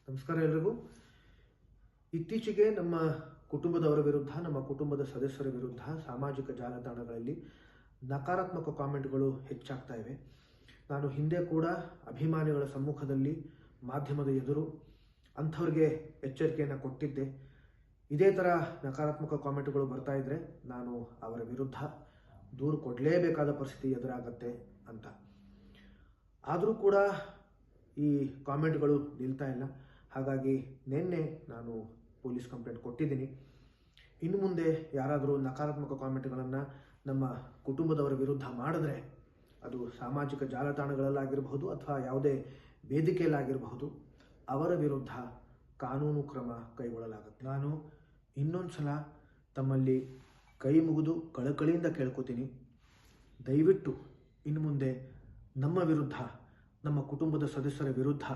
ನಮಸ್ಕಾರ ಎಲ್ರಿಗೂ. ಇತ್ತೀಚೆಗೆ ನಮ್ಮ ಕುಟುಂಬದವರ ವಿರುದ್ಧ, ನಮ್ಮ ಕುಟುಂಬದ ಸದಸ್ಯರ ವಿರುದ್ಧ ಸಾಮಾಜಿಕ ಜಾಲತಾಣಗಳಲ್ಲಿ ನಕಾರಾತ್ಮಕ ಕಾಮೆಂಟ್ಗಳು ಹೆಚ್ಚಾಗ್ತಾ ಇವೆ. ನಾನು ಹಿಂದೆ ಕೂಡ ಅಭಿಮಾನಿಗಳ ಸಮ್ಮುಖದಲ್ಲಿ, ಮಾಧ್ಯಮದ ಎದುರು ಅಂಥವ್ರಿಗೆ ಎಚ್ಚರಿಕೆಯನ್ನು ಕೊಟ್ಟಿದ್ದೆ. ಇದೇ ಥರ ನಕಾರಾತ್ಮಕ ಕಾಮೆಂಟ್ಗಳು ಬರ್ತಾ ಇದ್ದರೆ ನಾನು ಅವರ ವಿರುದ್ಧ ದೂರು ಕೊಡಲೇಬೇಕಾದ ಪರಿಸ್ಥಿತಿ ಎದುರಾಗತ್ತೆ ಅಂತ. ಆದರೂ ಕೂಡ ಈ ಕಾಮೆಂಟ್ಗಳು ನಿಲ್ತಾ ಇಲ್ಲ. ಹಾಗಾಗಿ ನಿನ್ನೆ ನಾನು ಪೊಲೀಸ್ ಕಂಪ್ಲೇಂಟ್ ಕೊಟ್ಟಿದ್ದೀನಿ. ಇನ್ನು ಮುಂದೆ ಯಾರಾದರೂ ನಕಾರಾತ್ಮಕ ಕಾಮೆಂಟ್ಗಳನ್ನು ನಮ್ಮ ಕುಟುಂಬದವರ ವಿರುದ್ಧ ಮಾಡಿದ್ರೆ, ಅದು ಸಾಮಾಜಿಕ ಜಾಲತಾಣಗಳಲ್ಲಾಗಿರಬಹುದು ಅಥವಾ ಯಾವುದೇ ವೇದಿಕೆಯಲ್ಲಾಗಿರಬಹುದು, ಅವರ ವಿರುದ್ಧ ಕಾನೂನು ಕ್ರಮ ಕೈಗೊಳ್ಳಲಾಗುತ್ತೆ. ನಾನು ಇನ್ನೊಂದು ಸಲ ತಮ್ಮಲ್ಲಿ ಕೈ ಮುಗಿದು ಕಳಕಳಿಯಿಂದ ಕೇಳ್ಕೊತೀನಿ, ದಯವಿಟ್ಟು ಇನ್ನು ಮುಂದೆ ನಮ್ಮ ವಿರುದ್ಧ, ನಮ್ಮ ಕುಟುಂಬದ ಸದಸ್ಯರ ವಿರುದ್ಧ